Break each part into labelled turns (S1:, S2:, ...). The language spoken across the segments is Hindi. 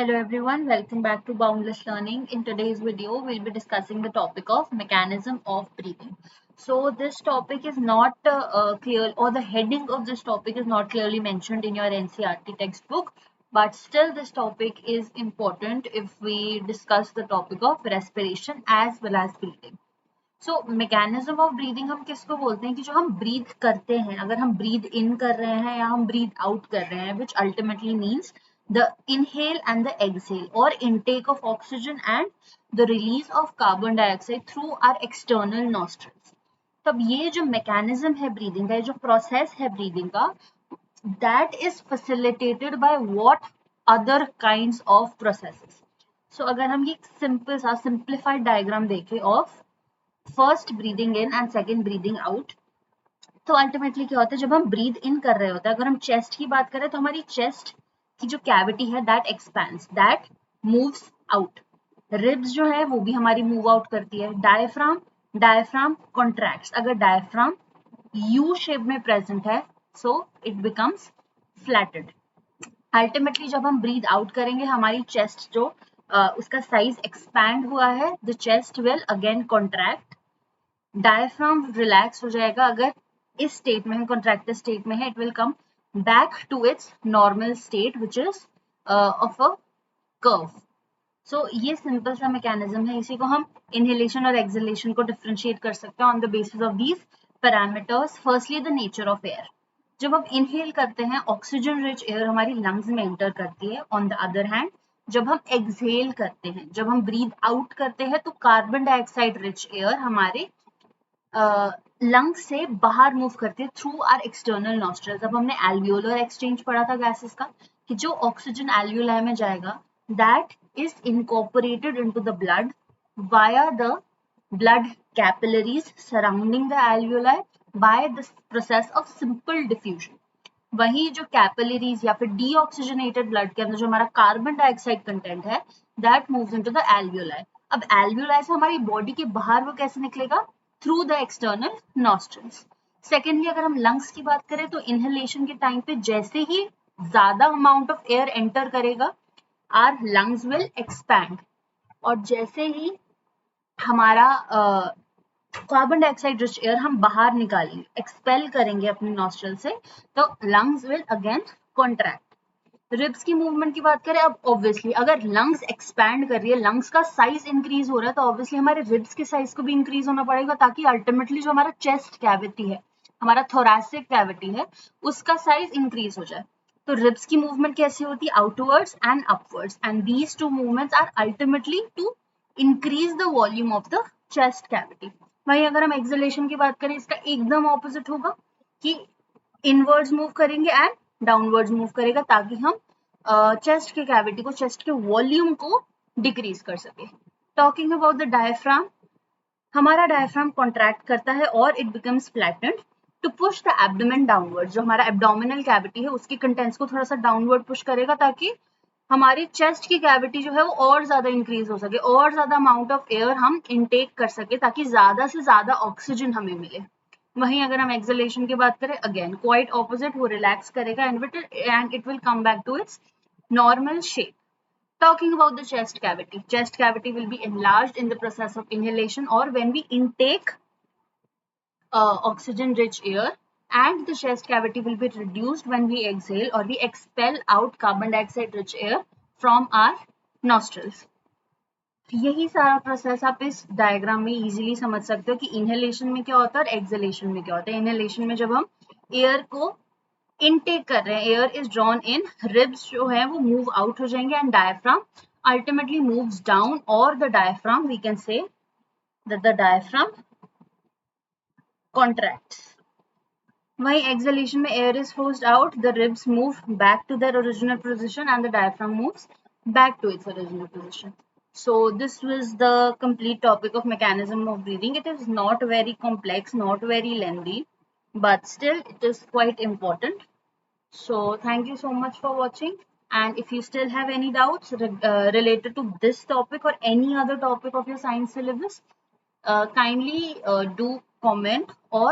S1: Hello everyone, welcome back to Boundless Learning. In today's video, we'll be discussing the topic of mechanism of breathing. So this topic is not clear, or the heading of this topic is not clearly mentioned in your NCERT textbook, but still this topic is important if we discuss the topic of respiration as well as breathing. So mechanism of breathing हम किसको बोलते हैं कि जो हम ब्रीथ करते हैं, अगर हम ब्रीथ इन कर रहे हैं या हम ब्रीथ आउट कर रहे हैं, which ultimately means the inhale and the exhale और intake of oxygen and the release of carbon dioxide through our external nostrils. तब ये जो मैकेनिज्म है ब्रीदिंग का, ये जो प्रोसेस है ब्रीदिंग का, that is facilitated by what other kinds of processes. So अगर हम ये सिंपल सा सिंप्लीफाइड डायग्राम देखें of first breathing in and second breathing out, तो अल्टीमेटली क्या होता है, जब हम ब्रीद इन कर रहे होते हैं, अगर हम चेस्ट की बात करें तो हमारी चेस्ट की जो कैविटी है that expands, that moves out. Ribs जो है वो भी हमारी मूव आउट करती है. Diaphragm contracts. अगर डायफ्राम यू शेप में प्रेजेंट है so it becomes flatted. Ultimately जब हम ब्रीद आउट करेंगे हमारी चेस्ट जो उसका साइज एक्सपैंड हुआ है, the chest will again contract. Diaphragm relax हो जाएगा. अगर इस स्टेट में है, कॉन्ट्रैक्टेड स्टेट में है, it will come back to its normal state which is of a curve. So ये सिंपल सा मैकेनिज्म है. इसी को हम इनहेलेशन और एक्सहेलेशन को डिफरेंशिएट कर सकते हैं on the basis of these parameters. Firstly the nature of air. जब हम इनहेल करते हैं ऑक्सीजन रिच एयर हमारी लंग्स में एंटर करती है. ऑन द अदर हैंड जब हम एक्सहेल करते हैं, जब हम ब्रीथ आउट करते हैं, तो कार्बन डाइऑक्साइड रिच एयर हमारे लंग्स से बाहर मूव करती है थ्रू आर एक्सटर्नल नॉस्ट्रल्स. अब हमने एल्वियोलर एक्सचेंज पढ़ा था गैसेस का, कि जो ऑक्सीजन एल्वियोलाई में जाएगा that is incorporated into the blood via the blood capillaries surrounding the alveoli by the process of simple diffusion. वही जो कैपिलरीज या फिर डीऑक्सीजनेटेड ब्लड के अंदर जो हमारा कार्बन डाइऑक्साइड कंटेंट है that moves into the alveoli. अब एल्वियोलाई से हमारी बॉडी के बाहर वो कैसे निकलेगा? Through the external nostrils. Secondly अगर हम लंग्स की बात करें तो इनहेलेशन के टाइम पे जैसे ही ज्यादा अमाउंट ऑफ एयर एंटर करेगा आर लंग्स विल एक्सपैंड, और जैसे ही हमारा कार्बन डाइऑक्साइड रिच एयर हम बाहर निकालेंगे, एक्सपेल करेंगे अपने नॉस्ट्रल से, तो lungs will again contract. Ribs की मूवमेंट की बात करें, अब ऑब्वियसली अगर लंग्स एक्सपैंड कर रही है, लंग्स का साइज इंक्रीज हो रहा है, तो ऑब्वियसली हमारे रिब्स के साइज को भी इंक्रीज होना पड़ेगा ताकि अल्टीमेटली जो हमारा चेस्ट कैविटी है, हमारा थोरैसिक कैविटी है, उसका साइज इंक्रीज हो जाए. तो रिब्स की मूवमेंट कैसे होती है? Outwards and upwards, and these two movements are ultimately to increase the volume of the chest cavity. वहीं अगर हम एक्सहेलेशन की बात करें, इसका एकदम ऑपोजिट होगा कि इनवर्ड्स मूव करेंगे एंड डाउनवर्ड्स मूव करेगा ताकि हम चेस्ट के कैविटी को, चेस्ट के वॉल्यूम को डिक्रीज कर सके. टॉकिंग अबाउट द डायफ्राम, हमारा डायफ्राम कॉन्ट्रैक्ट करता है और it becomes flattened to push the abdomen downward. जो हमारा एब्डोमिनल कैविटी है उसकी कंटेंट्स को थोड़ा सा डाउनवर्ड पुश करेगा ताकि हमारी चेस्ट की कैविटी जो है वो और ज्यादा इंक्रीज हो सके, और ज्यादा अमाउंट ऑफ एयर हम इनटेक कर सके ताकि ज्यादा से ज्यादा ऑक्सीजन हमें मिले. वहीं अगर हम एक्सहेलेशन की बात करें, अगेन क्वाइट ऑपोजिट, वो रिलैक्स करेगा and it will come back to its normal shape. Talking about the chest cavity will be enlarged in the process of inhalation or when we intake oxygen-rich air, and the chest cavity will be reduced when we exhale or we expel out carbon dioxide-rich air from our nostrils. यही सारा प्रोसेस आप इस डायग्राम में इजीली समझ सकते हो कि इनहेलेशन में क्या होता है और एक्सहेलेशन में क्या होता है. इनहेलेशन में जब हम एयर को इनटेक कर रहे हैं, air is drawn in, ribs जो है वो मूव आउट हो जाएंगे and diaphragm ultimately moves down, और the diaphragm we can say that the diaphragm contracts. वहीं एक्सहेलेशन में air is forced out, the ribs move back to their original position and the diaphragm moves back to its original position. So this was the complete topic of mechanism of breathing. It is not very complex, not very lengthy, but still it is quite important. So thank you so much for watching, and if you still have any doubts related to this topic or any other topic of your science syllabus, kindly do comment or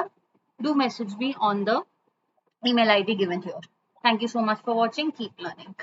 S1: do message me on the email ID given here. Thank you so much for watching. Keep learning.